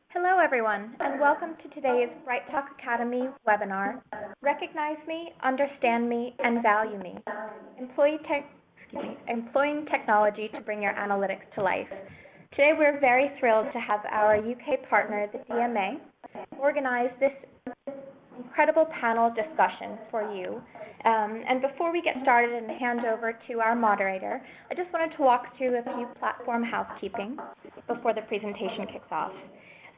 Hello everyone, and welcome to today's BrightTALK Academy webinar, Recognize Me, Understand Me, and Value Me, Employing Technology to Bring Your Analytics to Life. Today we're very thrilled to have our UK partner, the DMA, organize this incredible panel discussion for you. And before we get started and hand over to our moderator, I just wanted to walk through a few platform housekeeping before the presentation kicks off.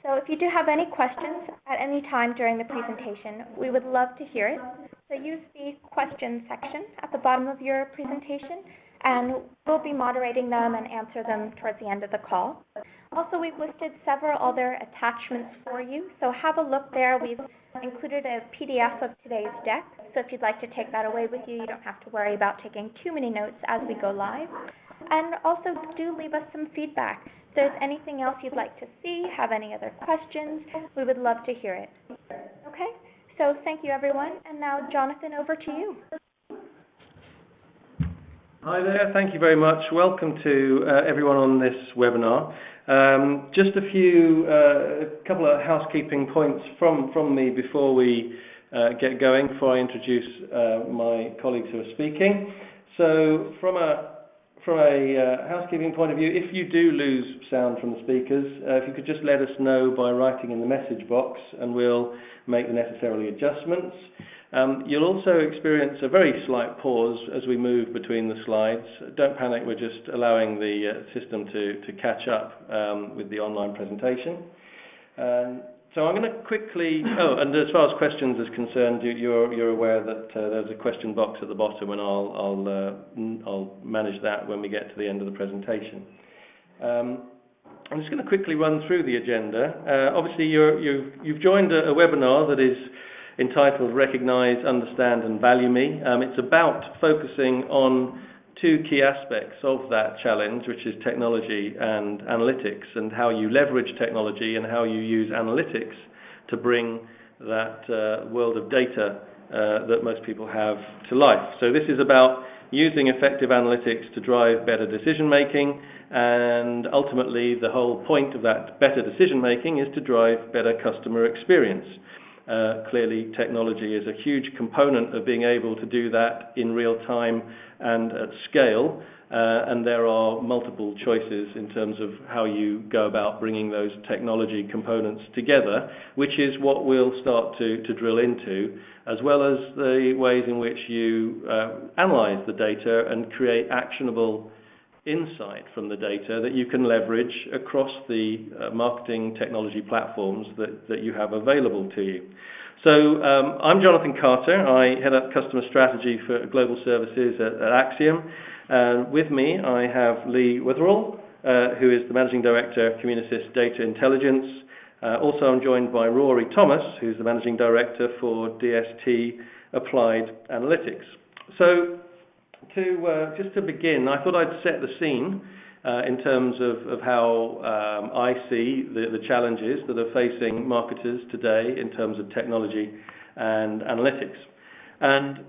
So if you do have any questions at any time during the presentation, we would love to hear it. So use the questions section at the bottom of your presentation, and we'll be moderating them and answer them towards the end of the call. Also, we've listed several other attachments for you, so have a look there. We've included a PDF of today's deck, so if you'd like to take that away with you, you don't have to worry about taking too many notes as we go live. And also do leave us some feedback. If there's anything else you'd like to see, have any other questions, we would love to hear it. Okay, so thank you everyone, and now Jonathan, over to you. Hi there, thank you very much. Welcome to everyone on this webinar. Just a couple of housekeeping points from me before we get going, before I introduce my colleagues who are speaking. So from a housekeeping point of view, if you do lose sound from the speakers, if you could just let us know by writing in the message box and we'll make the necessary adjustments. You'll also experience a very slight pause as we move between the slides. Don't panic, we're just allowing the system to catch up with the online presentation. So I'm going to quickly, and as far as questions is concerned, you're aware that there's a question box at the bottom, and I'll manage that when we get to the end of the presentation. I'm just going to quickly run through the agenda. Obviously, you've joined a webinar that is entitled Recognize, Understand and Value Me. It's about focusing on two key aspects of that challenge, which is technology and analytics, and how you leverage technology and how you use analytics to bring that world of data that most people have to life. So this is about using effective analytics to drive better decision making, and ultimately the whole point of that better decision making is to drive better customer experience. Clearly, technology is a huge component of being able to do that in real time and at scale, and there are multiple choices in terms of how you go about bringing those technology components together, which is what we'll start to drill into, as well as the ways in which you analyze the data and create actionable insight from the data that you can leverage across the marketing technology platforms that you have available to you. So I'm Jonathan Carter. I head up customer strategy for global services at Acxiom. With me I have Lee Witherall, who is the Managing Director of Communisis Data Intelligence. Also I'm joined by Rory Thomas, who's the Managing Director for DST Applied Analytics. So just to begin, I thought I'd set the scene in terms of how I see the challenges that are facing marketers today in terms of technology and analytics. And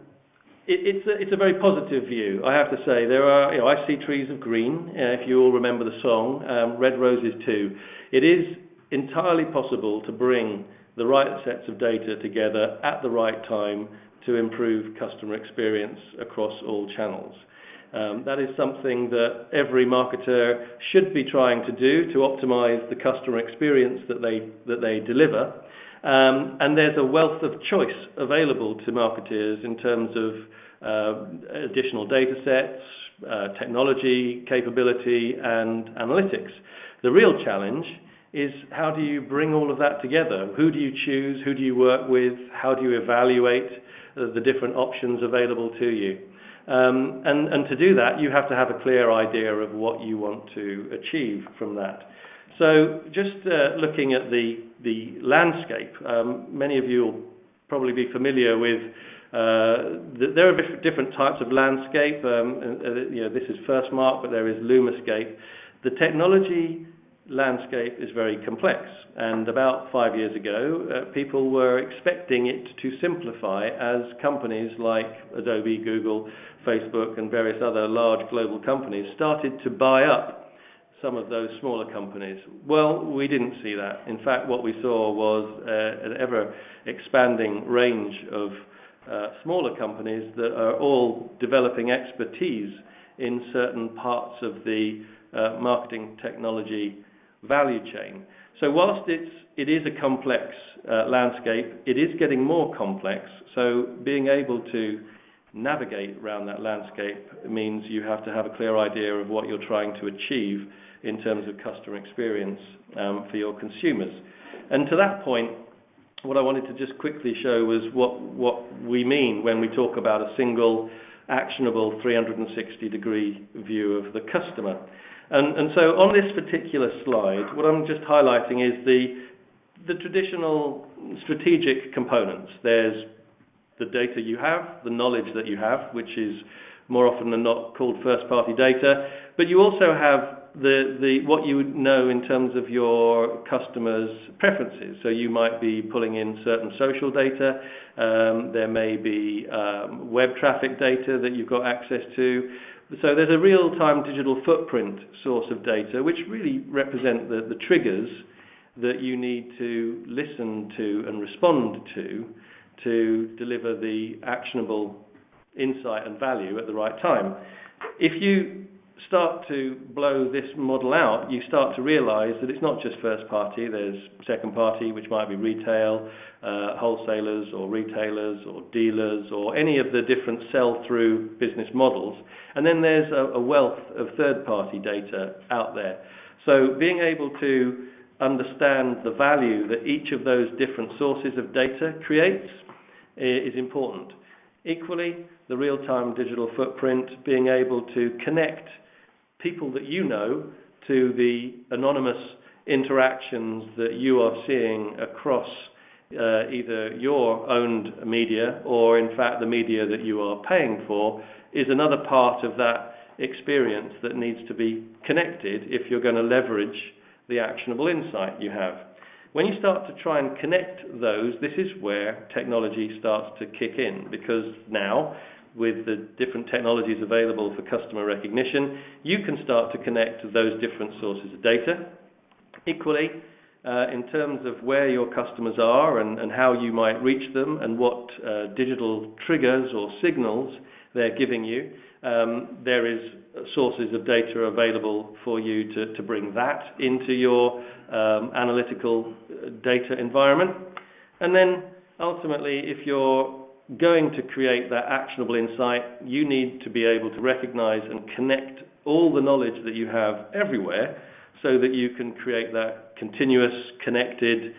it's a very positive view, I have to say. There are, I see trees of green, if you all remember the song, red roses too. It is entirely possible to bring the right sets of data together at the right time to improve customer experience across all channels. That is something that every marketer should be trying to do to optimize the customer experience that they deliver. And there's a wealth of choice available to marketers in terms of additional data sets, technology capability, and analytics. The real challenge is how do you bring all of that together? Who do you choose? Who do you work with? How do you evaluate the different options available to you? And to do that, you have to have a clear idea of what you want to achieve from that. So just looking at the landscape, many of you will probably be familiar with there are different types of landscape. This is FirstMark, but there is LumaScape. The technology landscape is very complex, and about 5 years ago people were expecting it to simplify as companies like Adobe, Google, Facebook and various other large global companies started to buy up some of those smaller companies. Well, we didn't see that. In fact, what we saw was an ever-expanding range of smaller companies that are all developing expertise in certain parts of the marketing technology value chain. So whilst it is a complex landscape, it is getting more complex. So being able to navigate around that landscape means you have to have a clear idea of what you're trying to achieve in terms of customer experience for your consumers. And to that point, what I wanted to just quickly show was what we mean when we talk about a single, actionable 360-degree view of the customer. And so on this particular slide, what I'm just highlighting is the traditional strategic components. There's the data you have, the knowledge that you have, which is more often than not called first-party data, but you also have the what you know in terms of your customers' preferences. So you might be pulling in certain social data, there may be web traffic data that you've got access to. So there's a real-time digital footprint source of data which really represent the triggers that you need to listen to and respond to deliver the actionable insight and value at the right time. If you start to blow this model out, you start to realize that it's not just first party, there's second party, which might be retail, wholesalers or retailers or dealers or any of the different sell-through business models. And then there's a wealth of third-party data out there. So being able to understand the value that each of those different sources of data creates is important. Equally, the real-time digital footprint, being able to connect people that you know to the anonymous interactions that you are seeing across either your owned media or in fact the media that you are paying for, is another part of that experience that needs to be connected if you're going to leverage the actionable insight you have. When you start to try and connect those, this is where technology starts to kick in, because now, with the different technologies available for customer recognition, you can start to connect those different sources of data. Equally, in terms of where your customers are and how you might reach them and what digital triggers or signals they're giving you, there is sources of data available for you to bring that into your analytical data environment. And then ultimately, if you're going to create that actionable insight, you need to be able to recognize and connect all the knowledge that you have everywhere so that you can create that continuous, connected,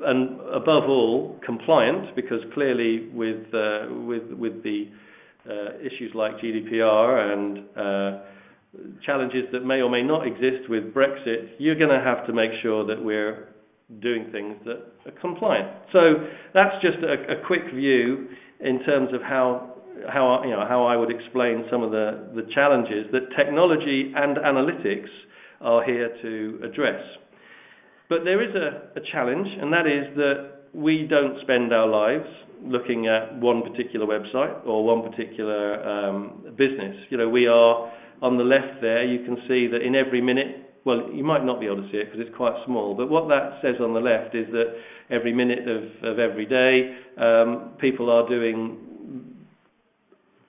and above all, compliant, because clearly with the issues like GDPR and challenges that may or may not exist with Brexit, you're going to have to make sure that we're doing things that are compliant. So that's just a quick view in terms of how I would explain some of the challenges that technology and analytics are here to address. But there is a challenge, and that is that we don't spend our lives looking at one particular website or one particular business. We are on the left there. You can see that in every minute, well, you might not be able to see it because it's quite small, but what that says on the left is that every minute of every day, people are doing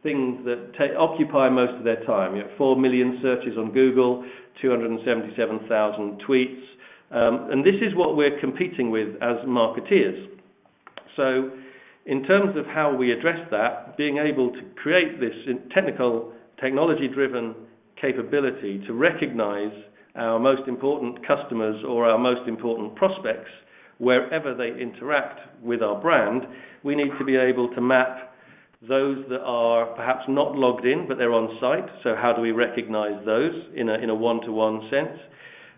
things that occupy most of their time. 4 million searches on Google, 277,000 tweets, and this is what we're competing with as marketeers. So in terms of how we address that, being able to create this technology-driven capability to recognize our most important customers or our most important prospects wherever they interact with our brand, we need to be able to map those that are perhaps not logged in but they're on site. So how do we recognize those in a one-to-one sense?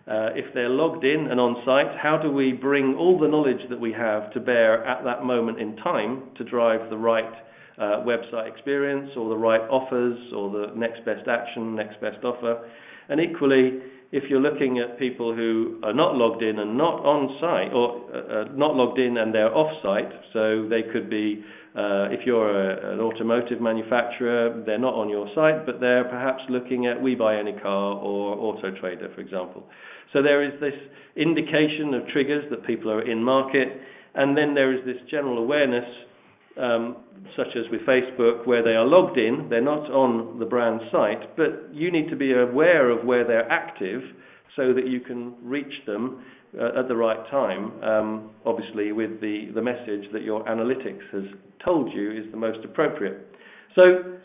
If they're logged in and on site, how do we bring all the knowledge that we have to bear at that moment in time to drive the right website experience or the right offers or the next best action, next best offer? And equally, if you're looking at people who are not logged in and not on site, or not logged in and they're off site, so they could be, if you're an automotive manufacturer, they're not on your site, but they're perhaps looking at We Buy Any Car or Auto Trader, for example. So there is this indication of triggers that people are in market, and then there is this general awareness, such as with Facebook, where they are logged in, they're not on the brand site, but you need to be aware of where they're active so that you can reach them at the right time, obviously with the message that your analytics has told you is the most appropriate. So,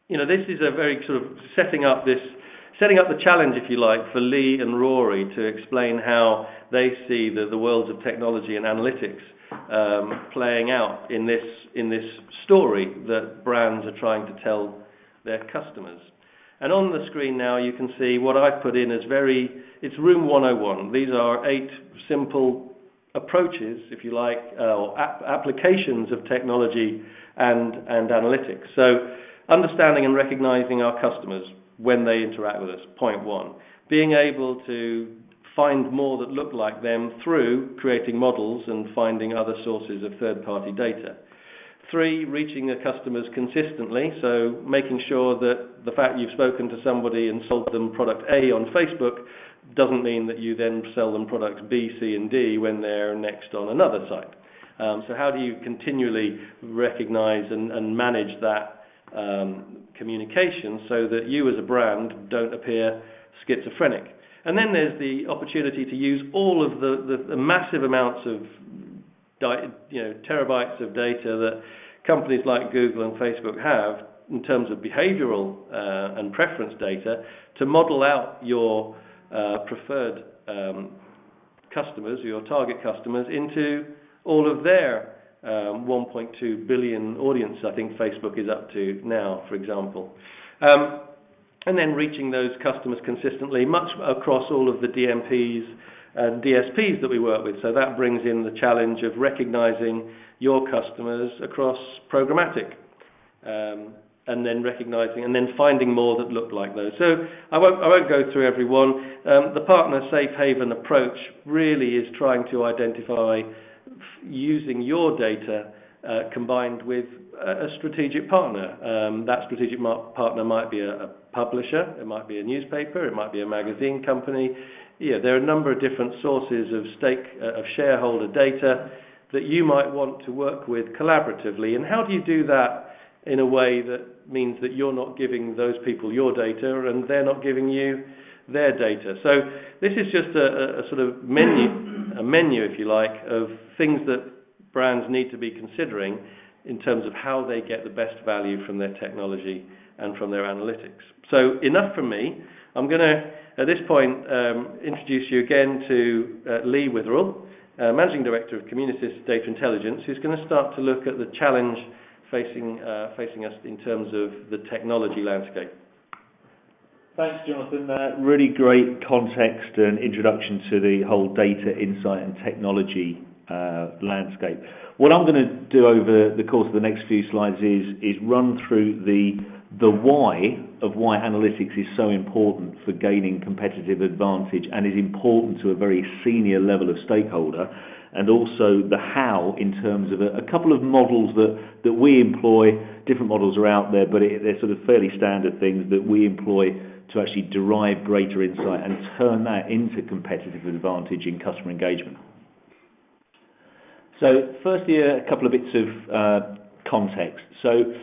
this is a very sort of setting up the challenge, if you like, for Lee and Rory to explain how they see the worlds of technology and analytics playing out in this story that brands are trying to tell their customers. And on the screen now you can see what I've put in as it's Room 101. These are 8 simple approaches, if you like, or applications of technology and analytics. So understanding and recognizing our customers when they interact with us, point 1. Being able to find more that look like them through creating models and finding other sources of third-party data. 3, reaching the customers consistently, so making sure that the fact you've spoken to somebody and sold them product A on Facebook doesn't mean that you then sell them products B, C, and D when they're next on another site. So how do you continually recognize and manage that communication so that you as a brand don't appear schizophrenic? And then there's the opportunity to use all of the massive amounts of terabytes of data that companies like Google and Facebook have in terms of behavioral and preference data to model out your preferred customers, your target customers, into all of their 1.2 billion audience I think Facebook is up to now, for example. And then reaching those customers consistently, much across all of the DMPs and DSPs that we work with. So that brings in the challenge of recognizing your customers across programmatic, and then recognizing and then finding more that look like those. So I won't go through every one. The partner safe haven approach really is trying to identify using your data combined with a strategic partner. That strategic partner might be a publisher, it might be a newspaper, it might be a magazine company. There are a number of different sources of shareholder data that you might want to work with collaboratively. And how do you do that in a way that means that you're not giving those people your data and they're not giving you their data? So this is just a sort of menu, if you like, of things that brands need to be considering in terms of how they get the best value from their technology and from their analytics. So enough from me. I'm going to, at this point, introduce you again to Lee Witherell, Managing Director of Communisis Data Intelligence, who's going to start to look at the challenge facing us in terms of the technology landscape. Thanks, Jonathan. Really great context and introduction to the whole data, insight and technology landscape. What I'm going to do over the course of the next few slides is run through the why of why analytics is so important for gaining competitive advantage and is important to a very senior level of stakeholder, and also the how in terms of a couple of models that we employ. Different models are out there, but they're sort of fairly standard things that we employ to actually derive greater insight and turn that into competitive advantage in customer engagement. So firstly, a couple of bits of context. So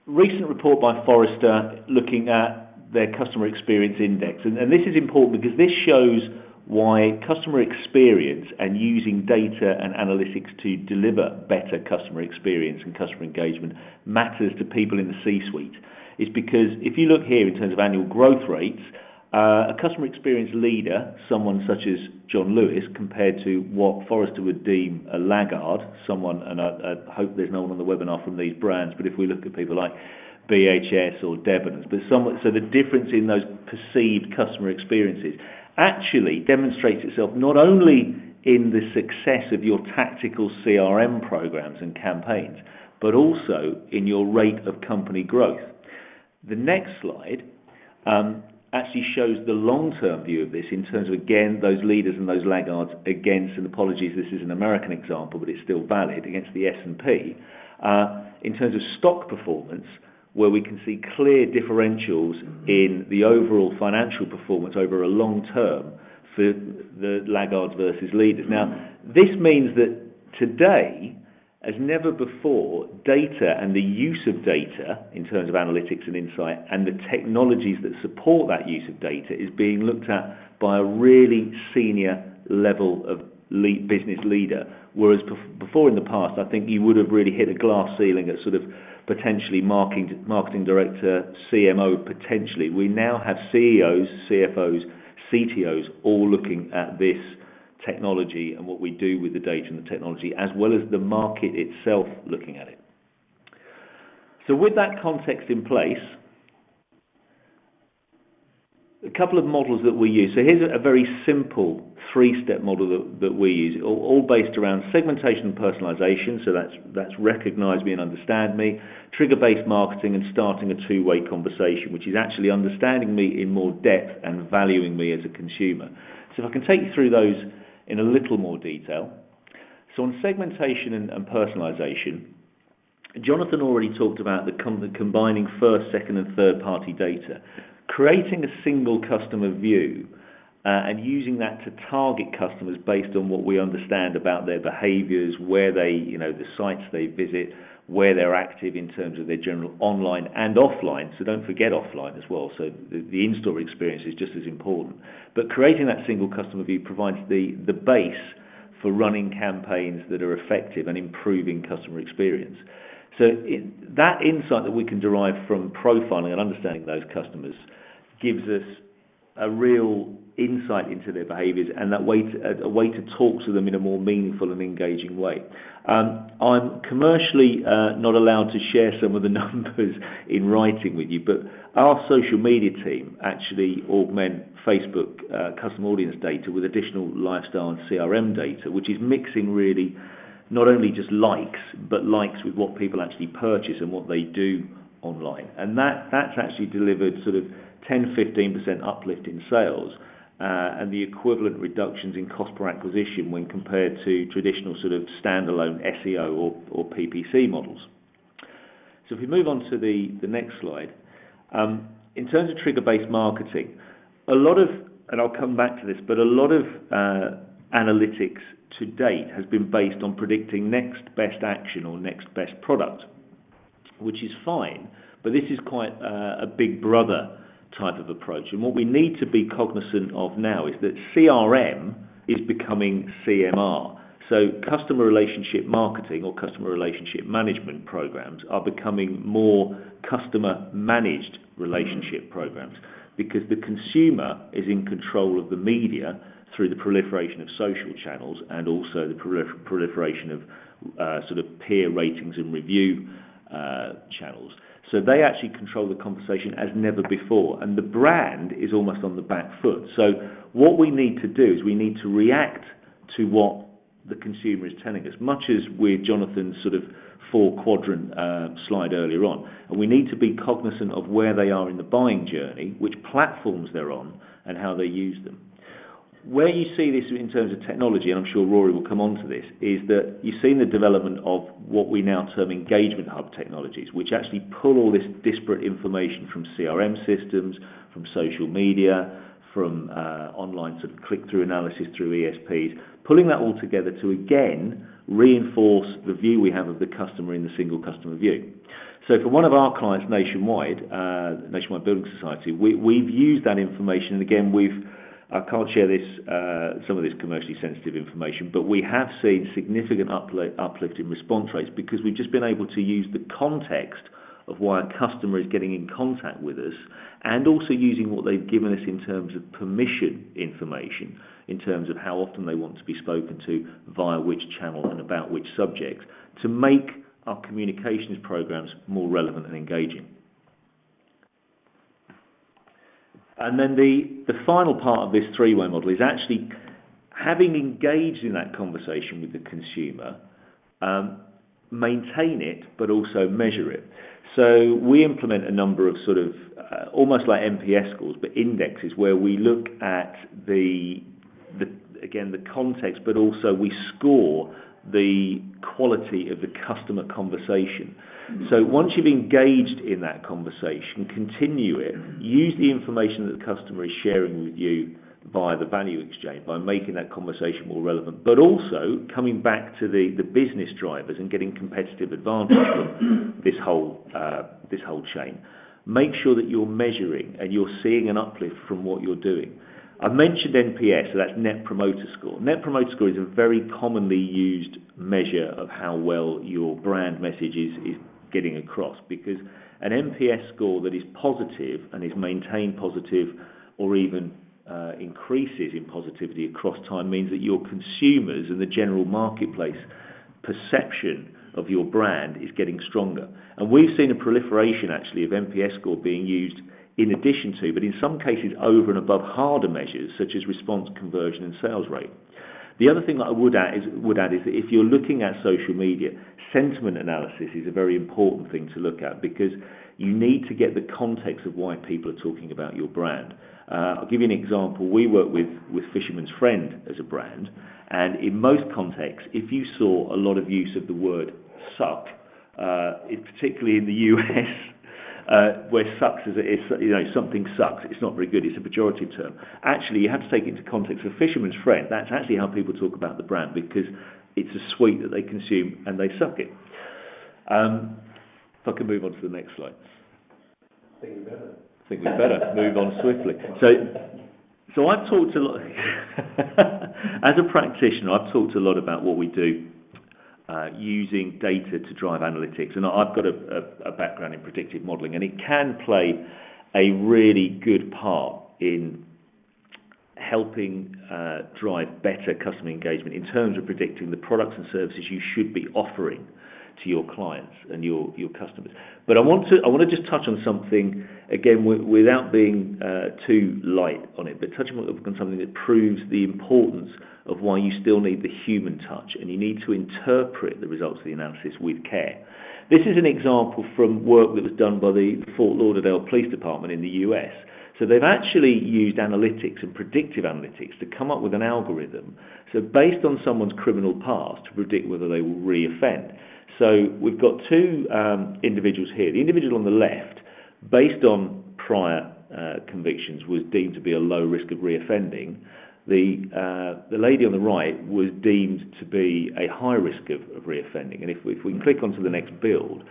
recent report by Forrester looking at their customer experience index, and this is important because this shows why customer experience and using data and analytics to deliver better customer experience and customer engagement matters to people in the C-suite. Is because if you look here in terms of annual growth rates, a customer experience leader, someone such as John Lewis, compared to what Forrester would deem a laggard, someone, and I hope there's no one on the webinar from these brands, but if we look at people like BHS or Debenhams, so the difference in those perceived customer experiences actually demonstrates itself not only in the success of your tactical CRM programs and campaigns, but also in your rate of company growth. The next slide actually shows the long-term view of this in terms of, again, those leaders and those laggards against, and apologies, this is an American example, but it's still valid, against the S&P, in terms of stock performance, where we can see clear differentials in the overall financial performance over a long term for the laggards versus leaders. Now, this means that today, as never before, data and the use of data in terms of analytics and insight and the technologies that support that use of data is being looked at by a really senior level of business leader, whereas before in the past, I think you would have really hit a glass ceiling at sort of potentially marketing director, CMO potentially. We now have CEOs, CFOs, CTOs all looking at this technology and what we do with the data and the technology, as well as the market itself looking at it. So with that context in place, a couple of models that we use. So here's a very simple three-step model that we use, all based around segmentation and personalization. So that's recognize me and understand me, trigger-based marketing, and starting a two-way conversation, which is actually understanding me in more depth and valuing me as a consumer. So if I can take you through those in a little more detail. So on segmentation and personalization, Jonathan already talked about the combining first, second, and third-party data. Creating a single customer view and using that to target customers based on what we understand about their behaviours, where they, the sites they visit, where they're active in terms of their general online and offline. So don't forget offline as well. So the in-store experience is just as important. But creating that single customer view provides the base for running campaigns that are effective and improving customer experience. So that insight that we can derive from profiling and understanding those customers gives us a real insight into their behaviours and a way to talk to them in a more meaningful and engaging way. I'm commercially not allowed to share some of the numbers in writing with you, but our social media team actually augment Facebook custom audience data with additional lifestyle and CRM data, which is mixing really not only just likes, but likes with what people actually purchase and what they do online. And that's actually delivered sort of 10-15% uplift in sales and the equivalent reductions in cost per acquisition when compared to traditional sort of standalone SEO or PPC models. So if we move on to the next slide, in terms of trigger-based marketing, a lot of, and I'll come back to this, but a lot of analytics to date has been based on predicting next best action or next best product, which is fine, but this is quite a big brother type of approach. And what we need to be cognizant of now is that CRM is becoming CMR. So customer relationship marketing or customer relationship management programs are becoming more customer managed relationship programs because the consumer is in control of the media through the proliferation of social channels and also the proliferation of sort of peer ratings and review channels. So they actually control the conversation as never before, and the brand is almost on the back foot. So what we need to do is we need to react to what the consumer is telling us, much as with Jonathan's sort of four-quadrant slide earlier on. And we need to be cognizant of where they are in the buying journey, which platforms they're on, and how they use them. Where you see this in terms of technology, and I'm sure Rory will come on to this, is that you've seen the development of what we now term engagement hub technologies, which actually pull all this disparate information from CRM systems, from social media, from online sort of click-through analysis through ESPs, pulling that all together to, again, reinforce the view we have of the customer in the single customer view. So for one of our clients nationwide, Nationwide Building Society, we've used that information, and again, I can't share this, some of this commercially sensitive information, but we have seen significant uplift in response rates because we've just been able to use the context of why a customer is getting in contact with us and also using what they've given us in terms of permission information, in terms of how often they want to be spoken to, via which channel and about which subject, to make our communications programs more relevant and engaging. And then the final part of this three-way model is actually having engaged in that conversation with the consumer, maintain it, but also measure it. So we implement a number of sort of almost like NPS scores, but indexes where we look at the context, but also we score the quality of the customer conversation. So once you've engaged in that conversation, continue it. Use the information that the customer is sharing with you via the value exchange, by making that conversation more relevant, but also coming back to the business drivers and getting competitive advantage from this whole chain. Make sure that you're measuring and you're seeing an uplift from what you're doing. I mentioned NPS, so that's Net Promoter Score. Net Promoter Score is a very commonly used measure of how well your brand message is getting across, because an NPS score that is positive and is maintained positive or even increases in positivity across time means that your consumers and the general marketplace perception of your brand is getting stronger. And we've seen a proliferation actually of NPS score being used in addition to, but in some cases over and above harder measures such as response, conversion and sales rate. The other thing that I would add is that if you're looking at social media, sentiment analysis is a very important thing to look at, because you need to get the context of why people are talking about your brand. I'll give you an example. We work with Fisherman's Friend as a brand, and in most contexts, if you saw a lot of use of the word suck, particularly in the US, where sucks is something sucks, it's not very good, it's a pejorative term. Actually, you have to take it into context. For Fisherman's Friend, that's actually how people talk about the brand, because it's a sweet that they consume and they suck it. If I can move on to the next slide. I think we better move on swiftly. So I've talked a lot, as a practitioner, I've talked a lot about what we do using data to drive analytics, and I've got a background in predictive modelling, and it can play a really good part in helping drive better customer engagement in terms of predicting the products and services you should be offering to your clients and your customers. But I want to just touch on something again without being too light on it, but touching on something that proves the importance of why you still need the human touch, and you need to interpret the results of the analysis with care. This is an example from work that was done by the Fort Lauderdale Police Department in the US. So they've actually used analytics and predictive analytics to come up with an algorithm, so based on someone's criminal past, to predict whether they will re-offend. So we've got two individuals here. The individual on the left, based on prior convictions, was deemed to be a low risk of re-offending. The lady on the right was deemed to be a high risk of re-offending. And if we can click onto the next build,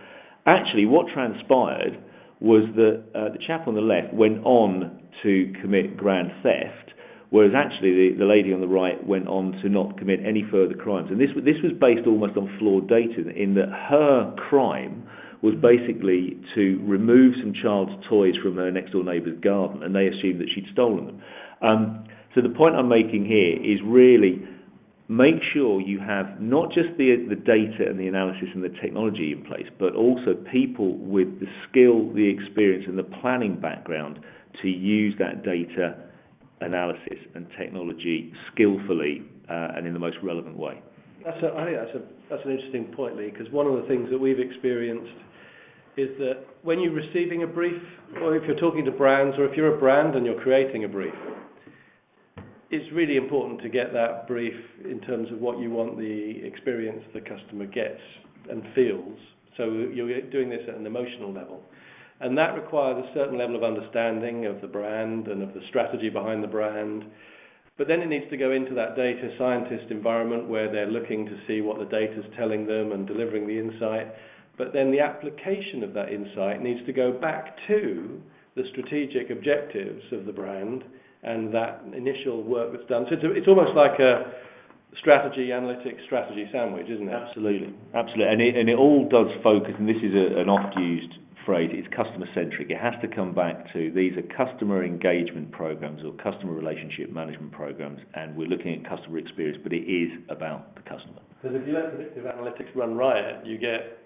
actually what transpired was that the chap on the left went on to commit grand theft, whereas actually the lady on the right went on to not commit any further crimes. And this was based almost on flawed data, in that her crime was basically to remove some child's toys from her next door neighbour's garden, and they assumed that she'd stolen them. So the point I'm making here is really make sure you have not just the data and the analysis and the technology in place, but also people with the skill, the experience and the planning background to use that data analysis and technology skillfully and in the most relevant way. I think that's an interesting point, Lee, because one of the things that we've experienced is that when you're receiving a brief, or if you're talking to brands, or if you're a brand and you're creating a brief, it's really important to get that brief in terms of what you want the experience the customer gets and feels. So you're doing this at an emotional level. And that requires a certain level of understanding of the brand and of the strategy behind the brand. But then it needs to go into that data scientist environment where they're looking to see what the data's telling them and delivering the insight. But then the application of that insight needs to go back to the strategic objectives of the brand and that initial work that's done. So it's almost like a strategy, analytics, strategy sandwich, isn't it? Absolutely. And it all does focus, and this is an oft-used phrase, it's customer-centric. It has to come back to, these are customer engagement programs or customer relationship management programs, and we're looking at customer experience, but it is about the customer. Because if you let predictive analytics run riot, you get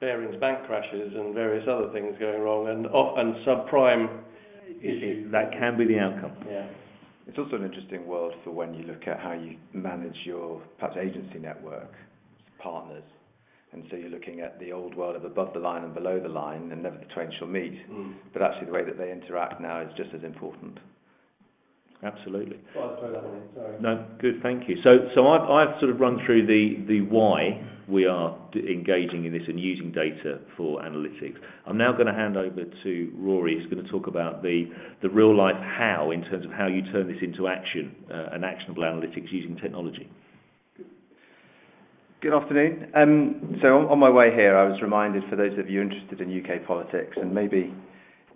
Barings bank crashes and various other things going wrong, and subprime issues. That can be the outcome. Yeah. It's also an interesting world for when you look at how you manage your perhaps agency network, partners, And so you're looking at the old world of above the line and below the line, and never the twain shall meet. But actually the way that they interact now is just as important. Absolutely. Well, I'll throw that one in, sorry. No, good, thank you. So I've sort of run through the why we are engaging in this and using data for analytics. I'm now going to hand over to Rory, who's going to talk about the real life how, in terms of how you turn this into action, and actionable analytics using technology. Good afternoon. So on my way here, I was reminded, for those of you interested in UK politics, and maybe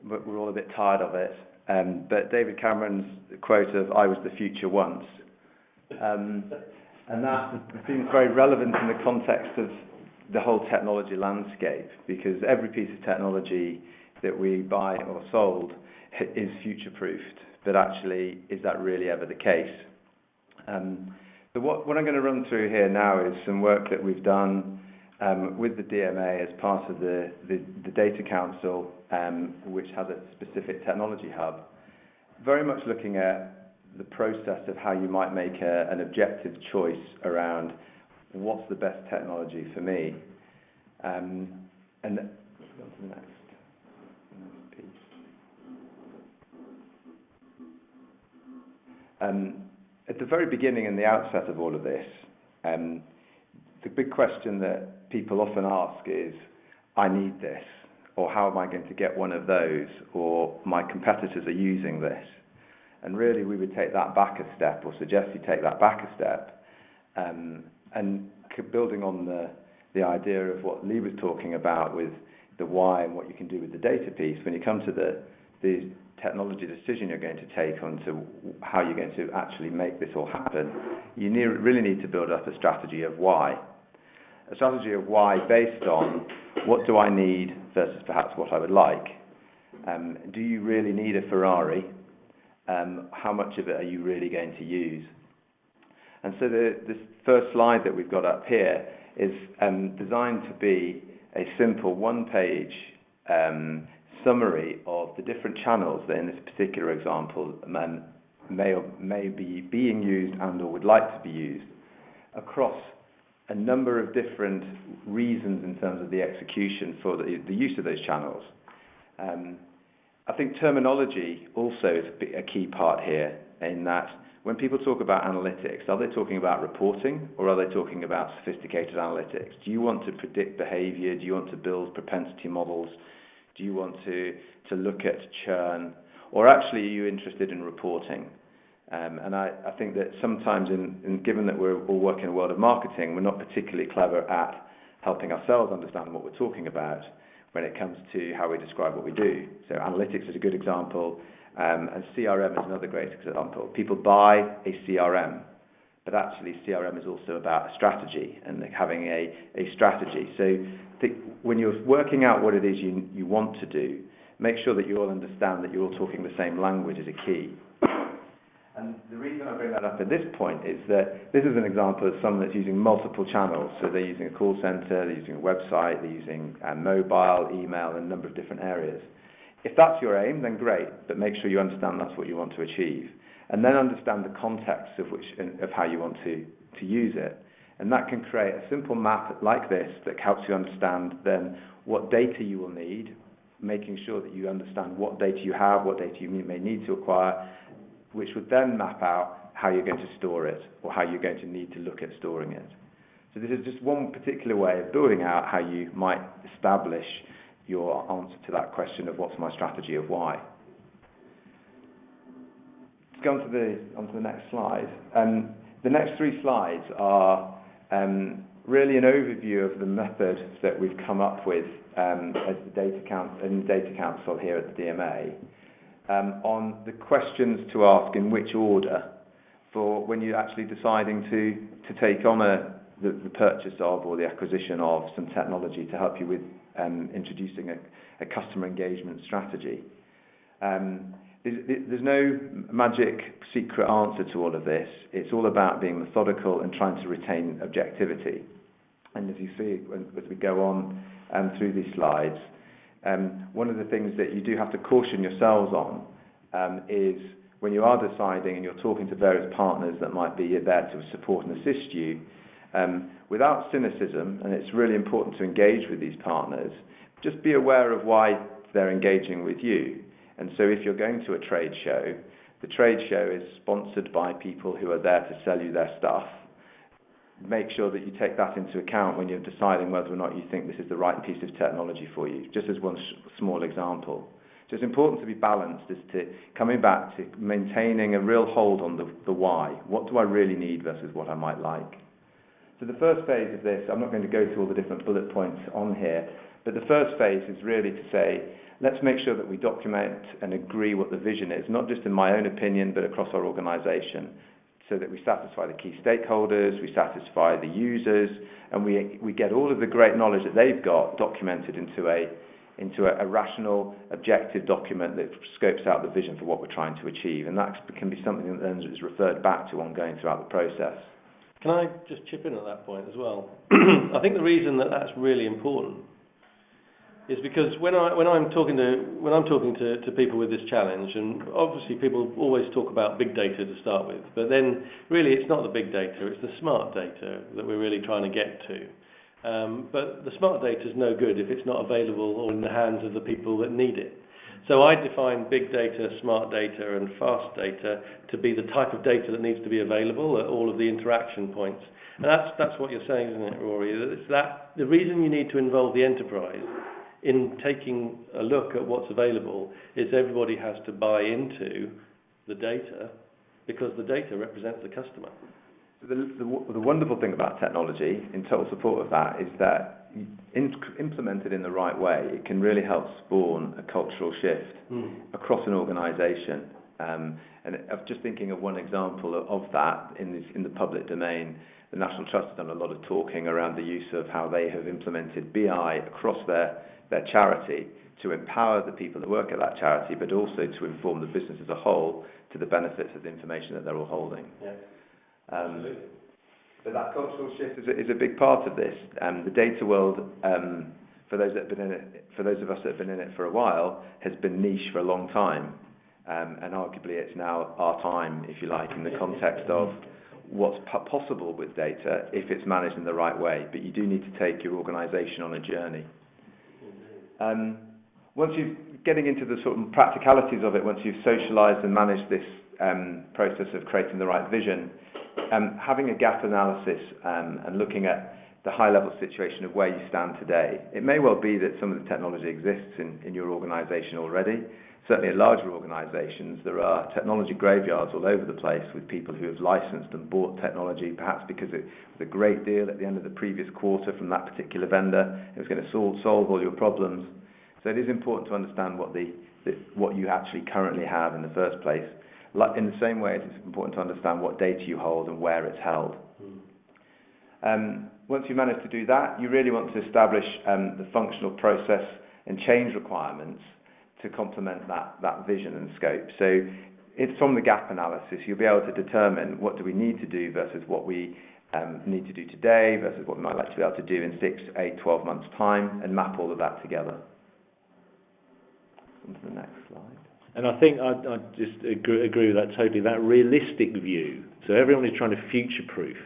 we're all a bit tired of it, but David Cameron's quote of "I was the future once," and that seems very relevant in the context of the whole technology landscape, because every piece of technology that we buy or sold is future-proofed, but actually, is that really ever the case? So what I'm going to run through here now is some work that we've done with the DMA as part of the Data Council, which has a specific technology hub, very much looking at the process of how you might make an objective choice around what's the best technology for me. And let's go on to the next piece. At the very beginning and the outset of all of this, the big question that people often ask is, I need this, or how am I going to get one of those, or my competitors are using this. And really we would take that back a step, or suggest you take that back a step, and building on the idea of what Lee was talking about with the why and what you can do with the data piece, when you come to the technology decision you're going to take onto how you're going to actually make this all happen, you really need to build up a strategy of why. A strategy of why based on what do I need versus perhaps what I would like. Do you really need a Ferrari? How much of it are you really going to use? And so this first slide that we've got up here is designed to be a simple one-page summary of the different channels that in this particular example may be being used and or would like to be used across a number of different reasons in terms of the execution for the use of those channels. I think terminology also is a key part here, in that when people talk about analytics, are they talking about reporting, or are they talking about sophisticated analytics? Do you want to predict behaviour? Do you want to build propensity models? Do you want to look at churn? Or actually are you interested in reporting? And I think that sometimes, given that we're all working in a world of marketing, we're not particularly clever at helping ourselves understand what we're talking about when it comes to how we describe what we do. So analytics is a good example, and CRM is another great example. People buy a CRM, but actually CRM is also about a strategy and having a strategy. So I think when you're working out what it is you want to do, make sure that you all understand that you're all talking the same language is a key. And the reason I bring that up at this point is that this is an example of someone that's using multiple channels. So they're using a call center, they're using a website, they're using mobile, email, and a number of different areas. If that's your aim, then great, but make sure you understand that's what you want to achieve. And then understand the context of how you want to use it. And that can create a simple map like this that helps you understand then what data you will need, making sure that you understand what data you have, what data you may need to acquire, which would then map out how you're going to store it, or how you're going to need to look at storing it. So this is just one particular way of building out how you might establish your answer to that question of what's my strategy of why. Let's go on to the next slide. The next three slides are really an overview of the method that we've come up with as the Data Council here at the DMA. On the questions to ask in which order for when you're actually deciding to take on the purchase of or the acquisition of some technology to help you with introducing a customer engagement strategy. There's no magic secret answer to all of this. It's all about being methodical and trying to retain objectivity. And as you see, as we go on through these slides, one of the things that you do have to caution yourselves on is when you are deciding and you're talking to various partners that might be there to support and assist you, without cynicism, and it's really important to engage with these partners, just be aware of why they're engaging with you. And so if you're going to a trade show, the trade show is sponsored by people who are there to sell you their stuff. Make sure that you take that into account when you're deciding whether or not you think this is the right piece of technology for you, just as one small example. So it's important to be balanced as to coming back to maintaining a real hold on the why. What do I really need versus what I might like? So the first phase of this, I'm not going to go through all the different bullet points on here, but the first phase is really to say, let's make sure that we document and agree what the vision is, not just in my own opinion, but across our organisation, so that we satisfy the key stakeholders, we satisfy the users, and we get all of the great knowledge that they've got documented into a rational, objective document that scopes out the vision for what we're trying to achieve. And that can be something that then is referred back to ongoing throughout the process. Can I just chip in at that point as well? I think the reason that that's really important is because when I'm talking to people with this challenge, and obviously people always talk about big data to start with, but then really it's not the big data, it's the smart data that we're really trying to get to. But the smart data is no good if it's not available or in the hands of the people that need it. So I define big data, smart data and fast data to be the type of data that needs to be available at all of the interaction points. And that's what you're saying, isn't it, Rory? It's that the reason you need to involve the enterprise in taking a look at what's available is everybody has to buy into the data because the data represents the customer. The wonderful thing about technology, in total support of that, is that implemented in the right way, it can really help spawn a cultural shift across an organisation. And I'm just thinking of one example of that in the public domain. The National Trust has done a lot of talking around the use of how they have implemented BI across their charity to empower the people that work at that charity, but also to inform the business as a whole to the benefits of the information that they're all holding. Yeah. But that cultural shift is a big part of this. The data world, for those of us that have been in it for a while, has been niche for a long time, and arguably it's now our time, if you like, in the context of what's possible with data if it's managed in the right way. But you do need to take your organisation on a journey. Once you're getting into the sort of practicalities of it, once you've socialised and managed this process of creating the right vision, having a gap analysis and looking at the high-level situation of where you stand today. It may well be that some of the technology exists in your organisation already. Certainly in larger organisations, there are technology graveyards all over the place with people who have licensed and bought technology, perhaps because it was a great deal at the end of the previous quarter from that particular vendor. It was going to solve all your problems. So it is important to understand what you actually currently have in the first place. In the same way, it's important to understand what data you hold and where it's held. Once you manage to do that, you really want to establish the functional process and change requirements to complement that vision and scope. So it's from the gap analysis, you'll be able to determine what do we need to do versus what we need to do today versus what we might like to be able to do in 6, 8, 12 months' time, and map all of that together. On to the next slide. And I think I just agree with that totally, that realistic view. So everyone is trying to future-proof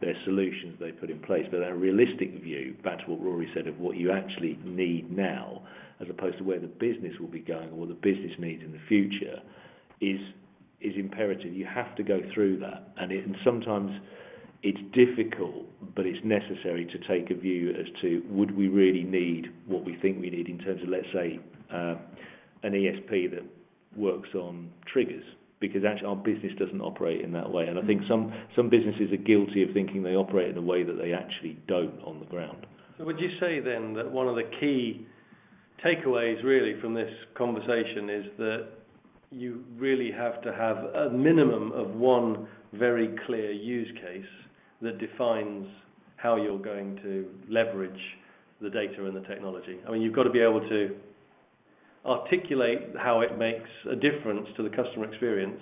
their solutions they put in place, but that realistic view, back to what Rory said, of what you actually need now, as opposed to where the business will be going or what the business needs in the future, is imperative. You have to go through that. And sometimes it's difficult, but it's necessary to take a view as to would we really need what we think we need in terms of, let's say, an ESP that works on triggers, because actually our business doesn't operate in that way. And I think some businesses are guilty of thinking they operate in a way that they actually don't on the ground. So would you say then that one of the key takeaways really from this conversation is that you really have to have a minimum of one very clear use case that defines how you're going to leverage the data and the technology? I mean, you've got to be able to articulate how it makes a difference to the customer experience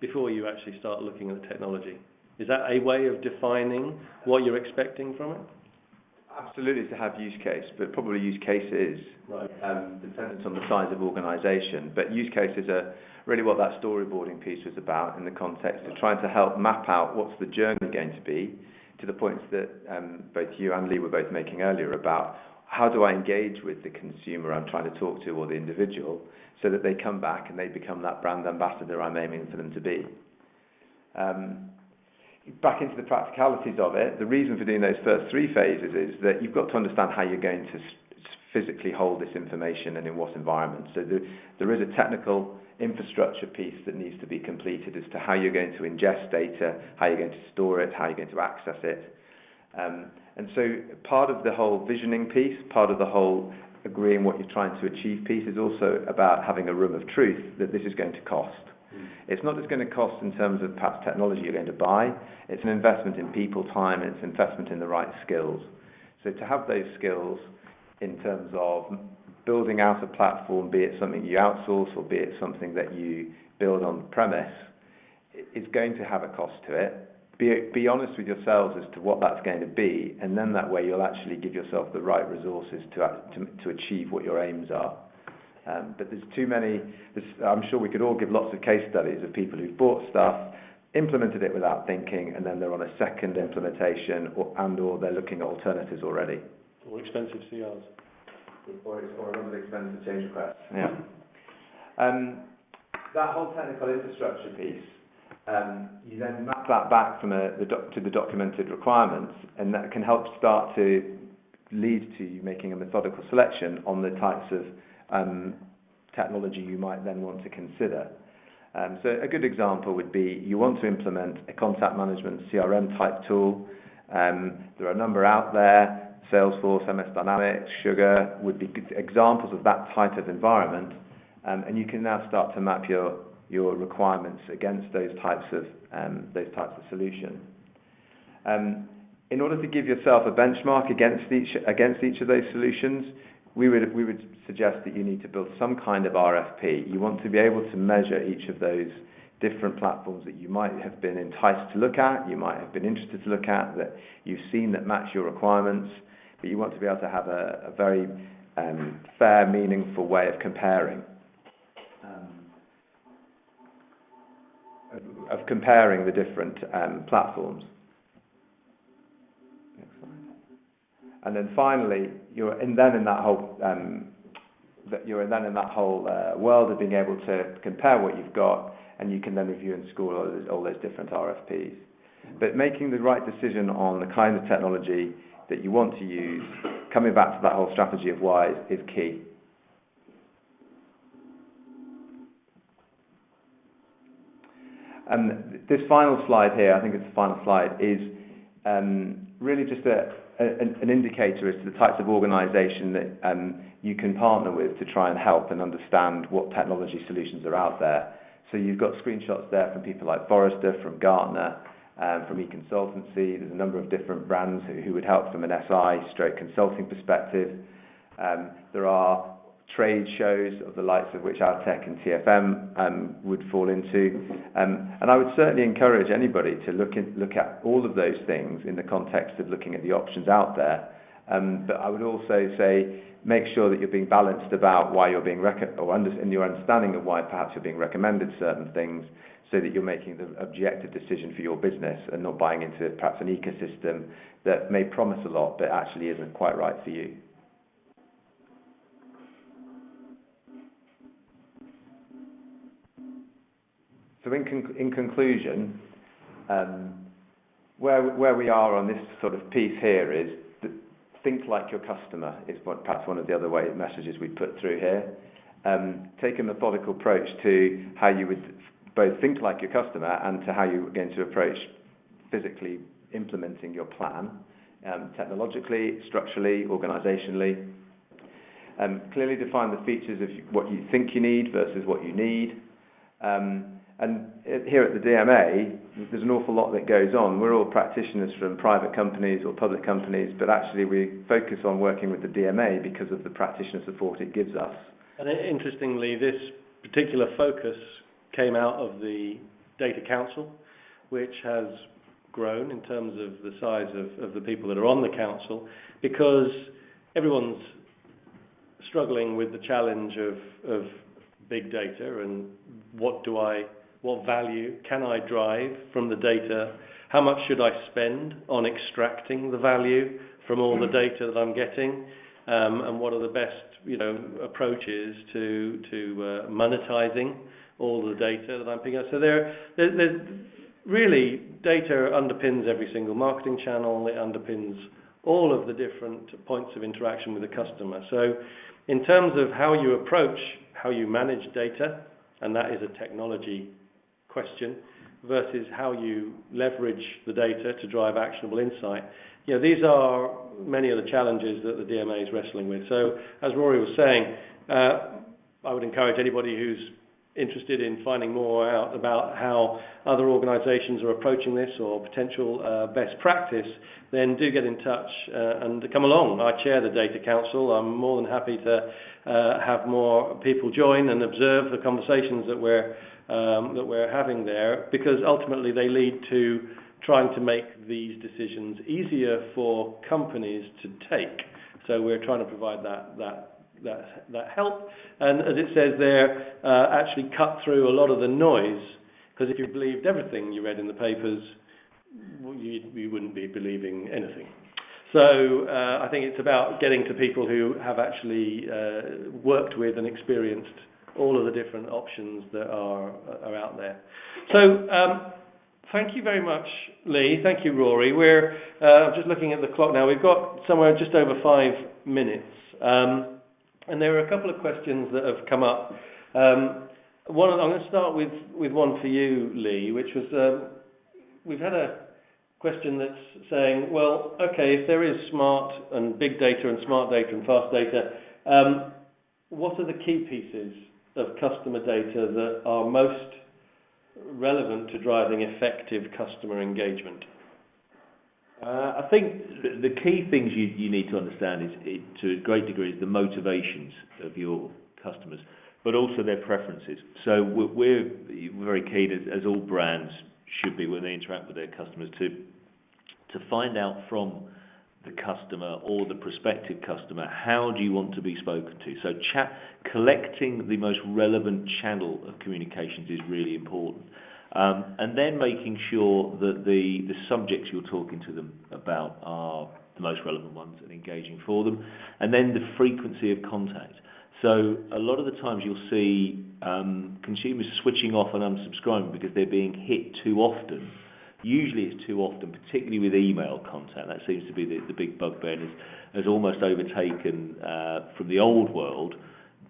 before you actually start looking at the technology. Is that a way of defining what you're expecting from it? Absolutely, to have use case, but probably use cases dependent on the size of organisation. But use cases are really what that storyboarding piece was about in the context of trying to help map out what's the journey going to be to the points that both you and Lee were both making earlier about how do I engage with the consumer I'm trying to talk to or the individual so that they come back and they become that brand ambassador I'm aiming for them to be. Back into the practicalities of it, the reason for doing those first three phases is that you've got to understand how you're going to physically hold this information and in what environment. So there is a technical infrastructure piece that needs to be completed as to how you're going to ingest data, how you're going to store it, how you're going to access it. And so part of the whole visioning piece, part of the whole agreeing what you're trying to achieve piece is also about having a room of truth that this is going to cost. It's not just going to cost in terms of perhaps technology you're going to buy, it's an investment in people time, and it's an investment in the right skills. So to have those skills in terms of building out a platform, be it something you outsource or be it something that you build on premise, is going to have a cost to it. Be honest with yourselves as to what that's going to be, and then that way you'll actually give yourself the right resources to achieve what your aims are. But there's too many, I'm sure we could all give lots of case studies of people who've bought stuff, implemented it without thinking, and then they're on a second implementation or they're looking at alternatives already. Or expensive CRs. Or another expensive change request. Yeah. That whole technical infrastructure piece, you then map that back from to the documented requirements, and that can help start to lead to you making a methodical selection on the types of technology you might then want to consider. So a good example would be you want to implement a contact management CRM type tool. There are a number out there. Salesforce, MS Dynamics, Sugar would be good examples of that type of environment, and you can now start to map your requirements against those types of solution. In order to give yourself a benchmark against each of those solutions, we would suggest that you need to build some kind of RFP. You want to be able to measure each of those different platforms that you might have been enticed to look at, you might have been interested to look at, that you've seen that match your requirements, but you want to be able to have a very fair, meaningful way of comparing. Of comparing the different platforms. Next slide. And then finally, you're then in that whole world of being able to compare what you've got, and you can then review and score all those different RFPs. But making the right decision on the kind of technology that you want to use, coming back to that whole strategy of why, is key. And this final slide here, I think it's the final slide, is really just an indicator as to the types of organisation that you can partner with to try and help and understand what technology solutions are out there. So you've got screenshots there from people like Forrester, from Gartner, from eConsultancy. There's a number of different brands who would help from an SI/consulting perspective. There are trade shows of the likes of which Adtech and TFM would fall into. And I would certainly encourage anybody to look at all of those things in the context of looking at the options out there. But I would also say make sure that you're being balanced about why you're being in your understanding of why perhaps you're being recommended certain things, so that you're making the objective decision for your business and not buying into perhaps an ecosystem that may promise a lot but actually isn't quite right for you. So in conclusion, where we are on this sort of piece here is think like your customer is perhaps one of the other messages we put through here. Take a methodical approach to how you would both think like your customer and to how you're going to approach physically implementing your plan, technologically, structurally, organisationally. Clearly define the features of what you think you need versus what you need. And here at the DMA, there's an awful lot that goes on. We're all practitioners from private companies or public companies, but actually we focus on working with the DMA because of the practitioner support it gives us. And interestingly, this particular focus came out of the Data Council, which has grown in terms of the size of the people that are on the council, because everyone's struggling with the challenge of big data and what value can I drive from the data how much should I spend on extracting the value from all the data that I'm getting, and what are the best approaches to monetizing all the data that I'm picking up. So there's really, data underpins every single marketing channel. It underpins all of the different points of interaction with the customer. So in terms of how you approach, how you manage data, and that is a technology question, versus how you leverage the data to drive actionable insight, these are many of the challenges that the DMA is wrestling with. So as Rory was saying, I would encourage anybody who's interested in finding more out about how other organisations are approaching this or potential best practice, then do get in touch and come along. I chair the Data Council. I'm more than happy to have more people join and observe the conversations that we're having there, because ultimately they lead to trying to make these decisions easier for companies to take. So we're trying to provide that help, and as it says there, actually cut through a lot of the noise, because if you believed everything you read in the papers, you wouldn't be believing anything. So I think it's about getting to people who have actually worked with and experienced all of the different options that are out there. So thank you very much, Lee. Thank you, Rory. We're just looking at the clock now. We've got somewhere just over 5 minutes. And there are a couple of questions that have come up. I'm going to start with one for you, Lee, which was, we've had a question that's saying, well, okay, if there is smart and big data and smart data and fast data, what are the key pieces of customer data that are most relevant to driving effective customer engagement? I think the key things you need to understand is, to a great degree, is the motivations of your customers, but also their preferences. So we're very keen, as all brands should be when they interact with their customers, to find out from the customer or the prospective customer, how do you want to be spoken to? So collecting the most relevant channel of communications is really important. And then making sure that the subjects you're talking to them about are the most relevant ones and engaging for them. And then the frequency of contact. So a lot of the times you'll see consumers switching off and unsubscribing because they're being hit too often. Usually it's too often, particularly with email contact. That seems to be the big bugbear, and has almost overtaken, from the old world,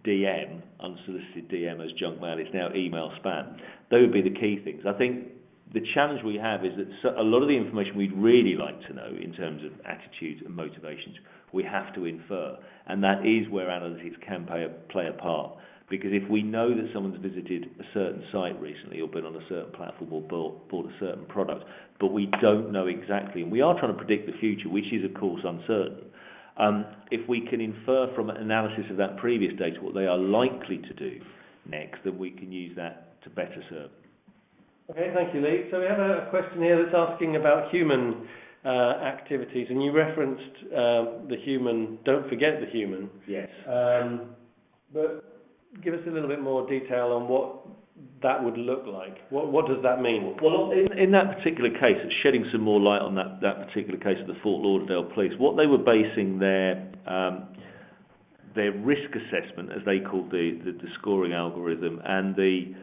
DM, unsolicited DM, as junk mail. It's now email spam. Those would be the key things. I think the challenge we have is that a lot of the information we'd really like to know in terms of attitudes and motivations, we have to infer. And that is where analytics can play a part. Because if we know that someone's visited a certain site recently or been on a certain platform or bought a certain product, but we don't know exactly, and we are trying to predict the future, which is of course uncertain, if we can infer from an analysis of that previous data what they are likely to do next, then we can use that to better serve. Okay, thank you, Lee. So we have a question here that's asking about human activities, and you referenced the human, don't forget the human. Yes. But give us a little bit more detail on what that would look like. What does that mean? Well, in that particular case, it's shedding some more light on that particular case of the Fort Lauderdale police. What they were basing their risk assessment, as they called the scoring algorithm, and the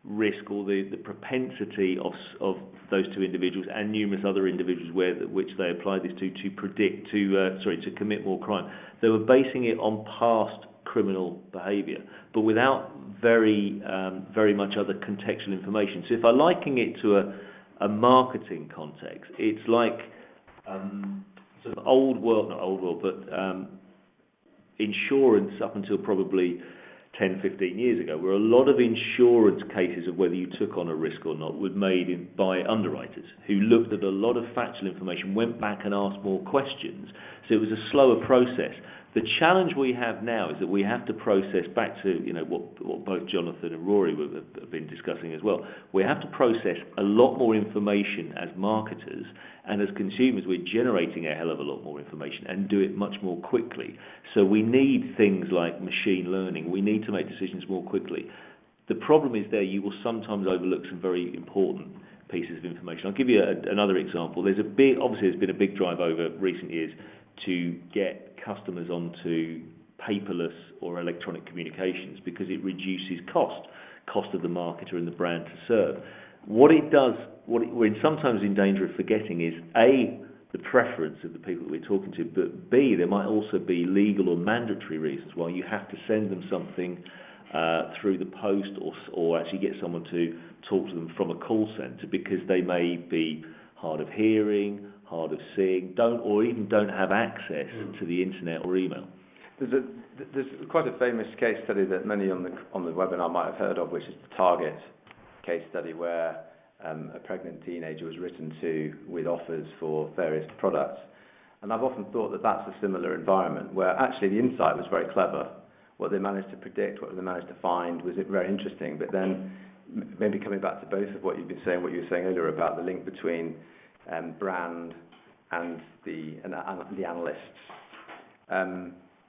risk or the propensity of those two individuals and numerous other individuals which they applied this to predict, to commit more crime. They were basing it on past criminal behaviour, but without very much other contextual information. So if I liken it to a marketing context, it's like sort of insurance up until probably 10, 15 years ago, where a lot of insurance cases of whether you took on a risk or not were made by underwriters who looked at a lot of factual information, went back and asked more questions. So it was a slower process. The challenge we have now is that we have to process back to what both Jonathan and Rory have been discussing as well. We have to process a lot more information as marketers, and as consumers we're generating a hell of a lot more information and do it much more quickly. So we need things like machine learning. We need to make decisions more quickly. The problem is you will sometimes overlook some very important pieces of information. I'll give you another example. Obviously there's been a big drive over recent years to get customers onto paperless or electronic communications because it reduces cost of the marketer and the brand to serve. What we're sometimes in danger of forgetting is A, the preference of the people that we're talking to, but B, there might also be legal or mandatory reasons why you have to send them something through the post or actually get someone to talk to them from a call centre because they may be hard of hearing, hard of seeing, don't have access to the internet or email. There's quite a famous case study that many on the webinar might have heard of, which is the Target case study, where a pregnant teenager was written to with offers for various products. And I've often thought that that's a similar environment, where actually the insight was very clever. What they managed to predict, what they managed to find was very interesting. But then, maybe coming back to both of what you've been saying, what you were saying earlier about the link between brand and the analysts.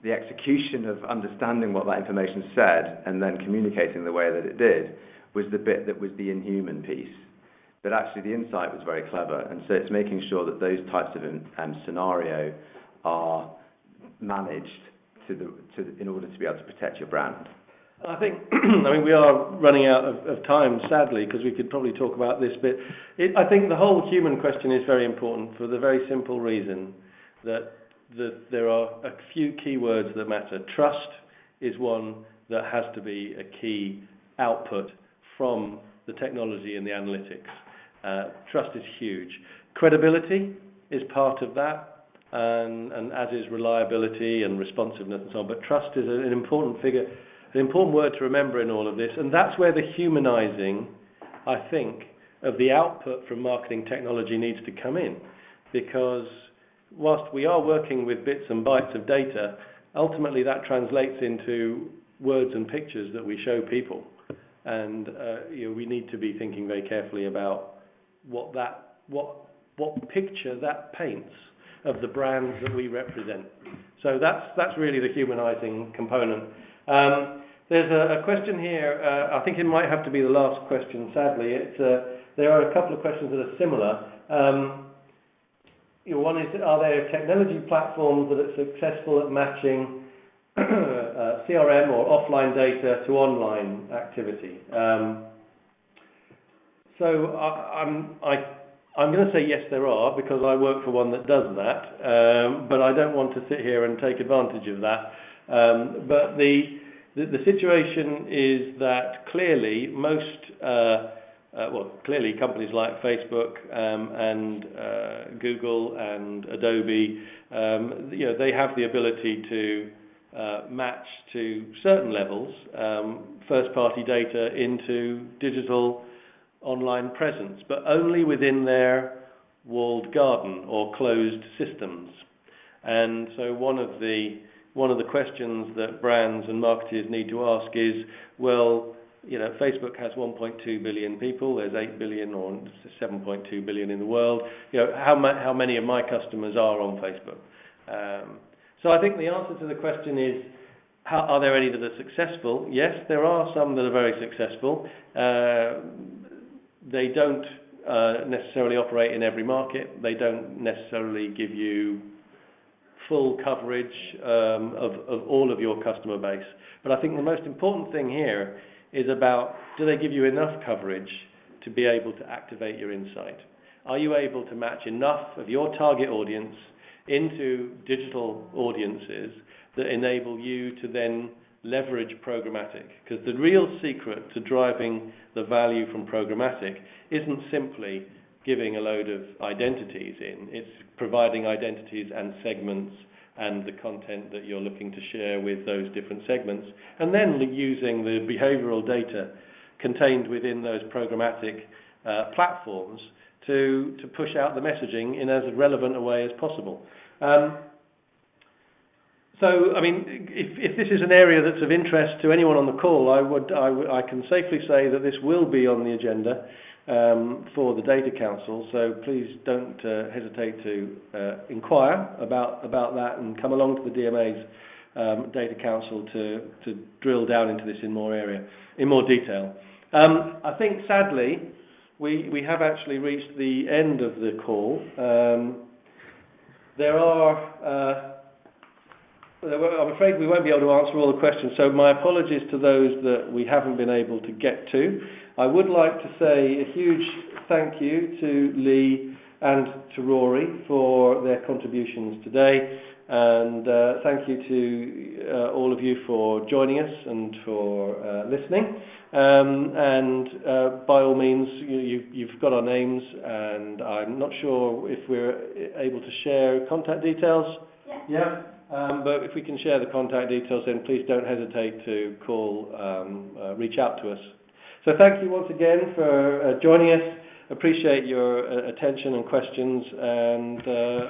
The execution of understanding what that information said and then communicating the way that it did was the bit that was the inhuman piece. But actually the insight was very clever, and so it's making sure that those types of scenario are managed in order to be able to protect your brand. I think, we are running out of time, sadly, because we could probably talk about this bit. I think the whole human question is very important for the very simple reason that there are a few key words that matter. Trust is one that has to be a key output from the technology and the analytics. Trust is huge. Credibility is part of that, and as is reliability and responsiveness and so on. But trust is an important figure, an important word to remember in all of this, and that's where the humanizing, I think, of the output from marketing technology needs to come in, because whilst we are working with bits and bytes of data, ultimately that translates into words and pictures that we show people, and we need to be thinking very carefully about what picture that paints of the brands that we represent. So that's really the humanizing component. There's a question here. I think it might have to be the last question, sadly. There are a couple of questions that are similar. One is, are there technology platforms that are successful at matching CRM or offline data to online activity? So I'm going to say yes, there are, because I work for one that does that, but I don't want to sit here and take advantage of that. But the situation is that clearly clearly companies like Facebook and Google and Adobe, they have the ability to match to certain levels first-party data into digital online presence, but only within their walled garden or closed systems. And so one of the questions that brands and marketers need to ask is, well, Facebook has 1.2 billion people. There's 8 billion or 7.2 billion in the world. How many of my customers are on Facebook? So I think the answer to the question is, are there any that are successful? Yes, there are some that are very successful. They don't necessarily operate in every market. They don't necessarily give you full coverage of all of your customer base. But I think the most important thing here is about, do they give you enough coverage to be able to activate your insight? Are you able to match enough of your target audience into digital audiences that enable you to then leverage programmatic? Because the real secret to driving the value from programmatic isn't simply giving a load of identities in. It's providing identities and segments and the content that you're looking to share with those different segments, and then using the behavioural data contained within those programmatic platforms to push out the messaging in as relevant a way as possible. So, if this is an area that's of interest to anyone on the call, I can safely say that this will be on the agenda for the Data Council. So please don't hesitate to inquire about that and come along to the DMA's Data Council to drill down into this in more detail. I think sadly we have actually reached the end of the call. I'm afraid we won't be able to answer all the questions, so my apologies to those that we haven't been able to get to. I would like to say a huge thank you to Lee and to Rory for their contributions today, and thank you to all of you for joining us and for listening. By all means, you've got our names, and I'm not sure if we're able to share contact details. Yeah. But if we can share the contact details, then please don't hesitate to call, reach out to us. So thank you once again for joining us. Appreciate your attention and questions, and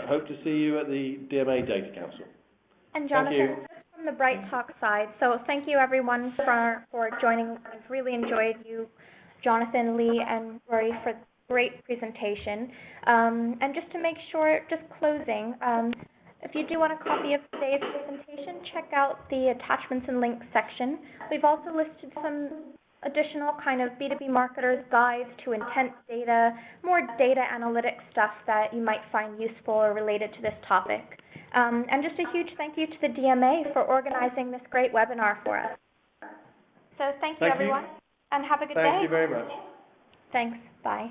hope to see you at the DMA Data Council. And Jonathan, from the BrightTALK side, so thank you everyone for joining. I've really enjoyed you, Jonathan, Lee, and Rory, for the great presentation. And just to make sure, just closing, if you do want a copy of today's presentation, check out the attachments and links section. We've also listed some additional kind of B2B marketers guides to intent data, more data analytics stuff that you might find useful or related to this topic. And just a huge thank you to the DMA for organizing this great webinar for us. So thank you everyone, and have a good day. Thank you very much. Thanks. Bye.